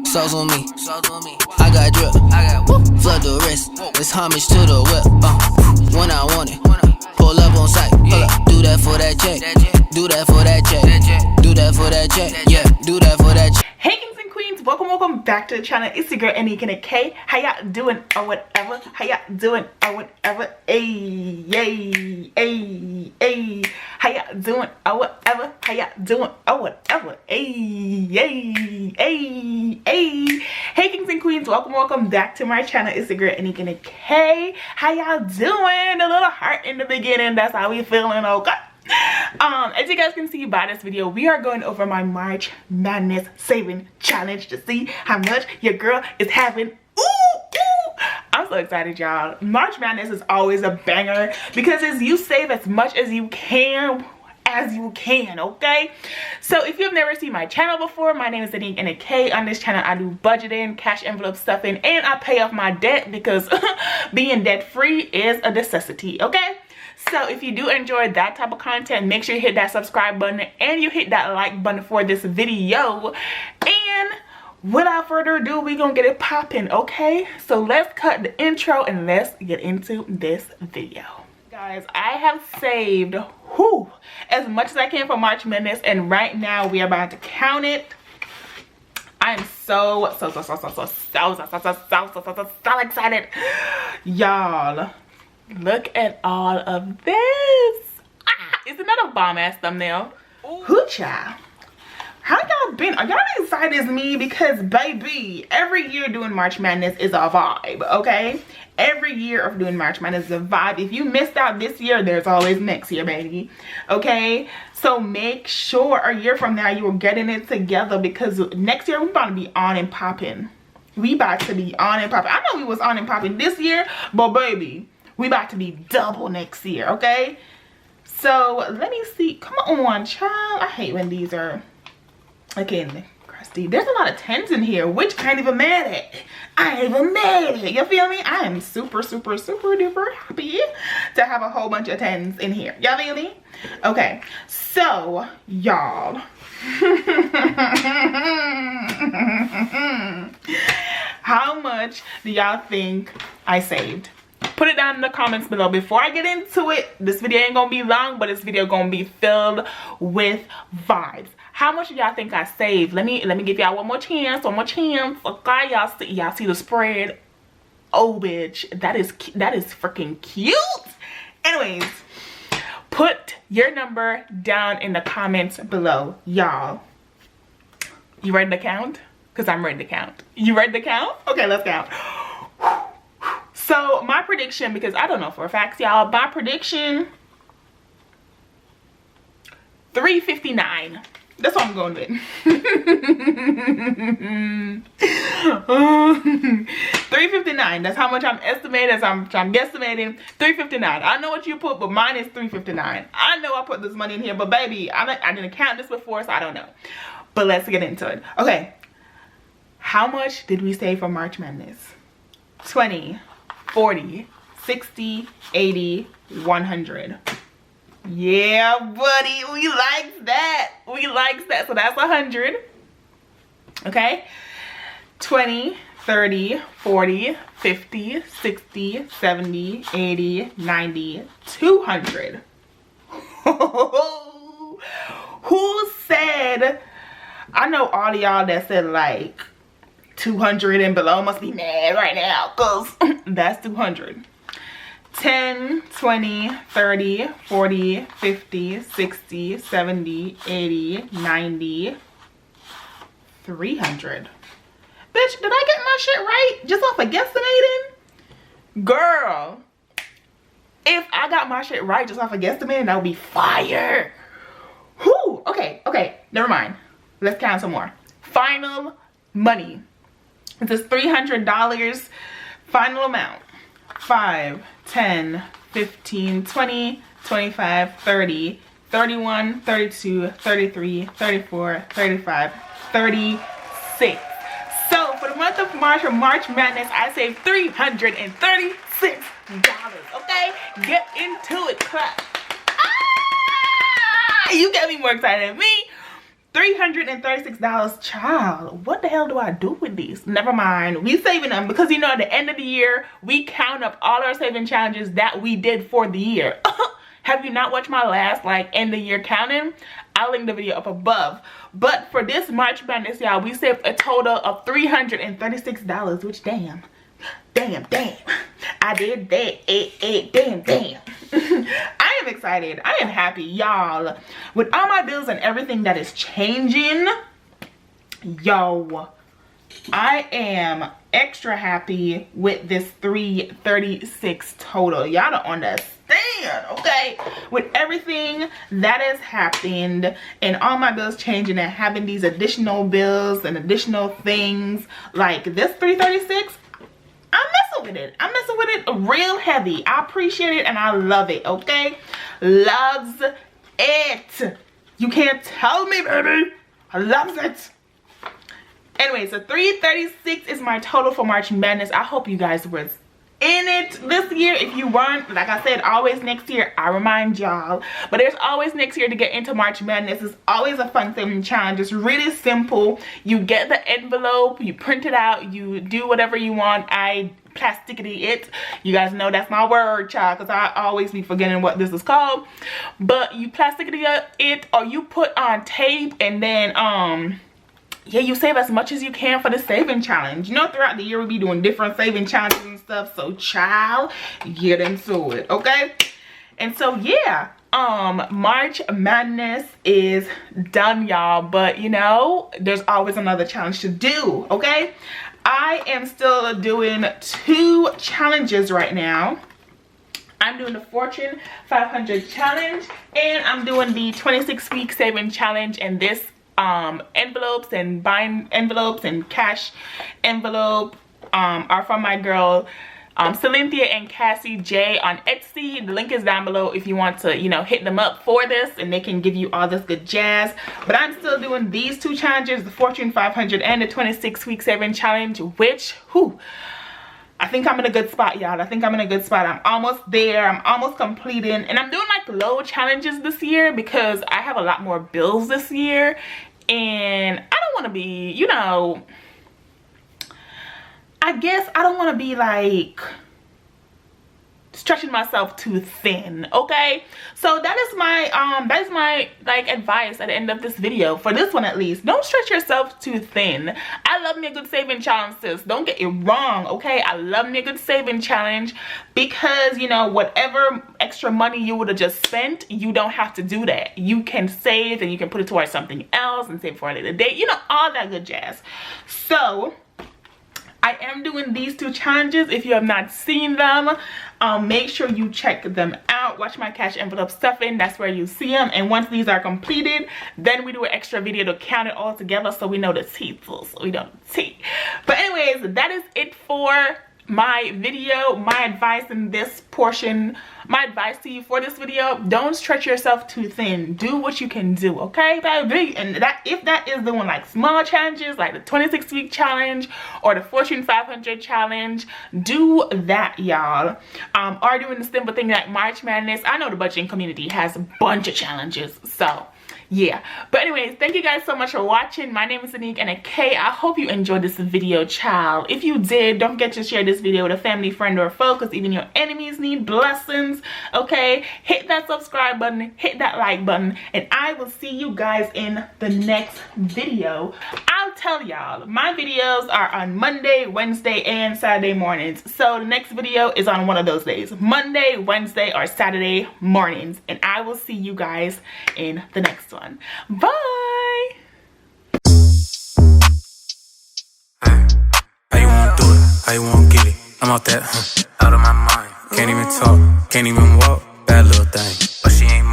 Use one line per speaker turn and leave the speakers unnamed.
Sauce on me. I got drip. Flood the wrist. It's homage to the whip. When I want it. Pull up on sight. Do that for that check. Do that for that check. Do that for that check. Yeah, do that for that check.
Hey kings and queens, welcome back to the channel. It's your girl Anika K. How y'all doing or whatever? How y'all doing or whatever? Ayy, yay, ayy, ayy. How y'all doing or whatever? How y'all doing or whatever? Ayy, yay, ayy, ayy. Hey kings and queens, welcome back to my channel. It's your girl Anika K. How y'all doing? A little heart in the beginning. That's how we feeling, okay? As you guys can see by this video, we are going over my March Madness saving challenge to see how much your girl is having. I'm so excited, y'all. March Madness is always a banger because it's you save as much as you can, okay? So if you've never seen my channel before, my name is Anika K. On this channel I do budgeting, cash envelope stuffing, and I pay off my debt because being debt free is a necessity, okay? So if you do enjoy that type of content, make sure you hit that subscribe button and you hit that like button for this video. And without further ado, we're gonna get it popping, okay? So let's cut the intro and let's get into this video. Guys, I have saved as much as I can for March Madness, and right now we are about to count it. I am so excited, y'all. Look at all of this. Isn't that a bomb ass thumbnail? Hoocha. How y'all been? Are y'all as excited as me? Because baby, every year doing March Madness is a vibe, okay? Every year of doing March Madness is a vibe. If you missed out this year, there's always next year, baby, okay? So make sure a year from now you are getting it together, because next year we're about to be on and popping. We about to be on and popping. I know we was on and popping this year, but baby, we about to be double next year, okay? So let me see. Come on, child. I hate when these are again crusty. There's a lot of 10s in here, which I ain't even mad at. I ain't even mad at. You feel me? I am super duper happy to have a whole bunch of 10s in here. Y'all feel me? Okay, so y'all. How much do y'all think I saved? Put it down in the comments below. Before I get into it, this video ain't gonna be long, but this video gonna be filled with vibes. How much do y'all think I saved? Let me give y'all one more chance. Okay, y'all see the spread. Oh bitch, that is freaking cute. Anyways, put your number down in the comments below, y'all. You ready to count? Because I'm ready to count. You ready to count? Okay, let's count. So my prediction, because I don't know for a fact, y'all, my prediction, 359. That's what I'm going with. 359. That's how much I'm estimating. I'm guesstimating. 359. I know what you put, but mine is 359. I know I put this money in here, but baby, I didn't count this before, so I don't know. But let's get into it. Okay. How much did we save for March Madness? 20. 40, 60, 80, 100. Yeah, buddy, we likes that. We likes that. So that's 100. Okay. 20, 30, 40, 50, 60, 70, 80, 90, 200. Who said? I know all of y'all that said like 200 and below must be mad right now, because that's 200. 10, 20, 30, 40, 50, 60, 70, 80, 90, 300. Bitch, did I get my shit right just off of guesstimating? Girl, if I got my shit right just off of guesstimating, that would be fire. Whew. Okay, never mind. Let's count some more. Final money. This is $300 final amount. 5, 10, 15, 20, 25, 30, 31, 32, 33, 34, 35, 36. So for the month of March, or March Madness, I saved $336. Okay? Get into it, clap. You get me more excited than me. $336. Child, what the hell do I do with these? Never mind, we saving them because, you know, at the end of the year we count up all our saving challenges that we did for the year. Have you not watched my last like end of year counting? I'll link the video up above. But for this March Madness, y'all, we saved a total of $336, which damn, I did that. Damn. I am excited. I am happy, y'all. With all my bills and everything that is changing, yo, I am extra happy with this $336 total. Y'all don't understand, okay? With everything that has happened and all my bills changing and having these additional bills and additional things, like this $336, I'm messing with it. I'm messing with it real heavy. I appreciate it and I love it, okay? Loves it. You can't tell me, baby. I loves it. Anyway, so $336 is my total for March Madness. I hope you guys were in it this year. If you weren't, like I said, always next year. I remind y'all. But there's always next year to get into March Madness. It's always a fun saving challenge. It's really simple. You get the envelope, you print it out, you do whatever you want. I plasticity it. You guys know that's my word, child, because I always be forgetting what this is called. But you plasticity it, or you put on tape, and then yeah, you save as much as you can for the saving challenge. You know, throughout the year we'll be doing different saving challenges and stuff, so child, get into it, okay? And so yeah, March Madness is done, y'all, but you know, there's always another challenge to do, okay? I am still doing 2 challenges right now. I'm doing the Fortune 500 challenge, and I'm doing the 26-week saving challenge. And this envelopes and buying envelopes and cash envelope are from my girl Cynthia and Cassie J on Etsy. The link is down below if you want to, you know, hit them up for this, and they can give you all this good jazz. But I'm still doing these 2 challenges, the Fortune 500 and the 26-week saving challenge, which, whew, I think I'm in a good spot, y'all. I think I'm in a good spot. I'm almost there. I'm almost completing. And I'm doing like low challenges this year because I have a lot more bills this year. And I don't want to be, you know, I guess I don't want to be like stretching myself too thin, okay? So that is my like advice at the end of this video, for this one at least. Don't stretch yourself too thin. I love me a good saving challenge, sis. Don't get it wrong, okay? I love me a good saving challenge because, you know, whatever extra money you would have just spent, you don't have to do that. You can save and you can put it towards something else and save for a later date, you know, all that good jazz. So I am doing these 2 challenges. If you have not seen them, make sure you check them out. Watch my cash envelope stuffing. That's where you see them. And once these are completed, then we do an extra video to count it all together so we know the tea, so we know the tea. But anyways, that is it for my video. My advice in this portion, my advice to you for this video: don't stretch yourself too thin. Do what you can do, okay, baby? And that, if that is doing like small challenges like the 26-week challenge or the Fortune 500 challenge, do that, y'all. Or doing the simple thing like March Madness. I know the budgeting community has a bunch of challenges, so yeah. But anyways, thank you guys so much for watching. My name is Anique and a K. I hope you enjoyed this video, child. If you did, don't forget to share this video with a family, friend, or a foe, because even your enemies need blessings, okay? Hit that subscribe button, hit that like button, and I will see you guys in the next video. I'll tell y'all, my videos are on Monday, Wednesday, and Saturday mornings. So the next video is on one of those days, Monday, Wednesday, or Saturday mornings. And I will see you guys in the next one. Bye.
How you wanna do it? How you wanna get it? I'm out that, out of my mind. Can't even talk, can't even walk. Bad little thing, but she ain't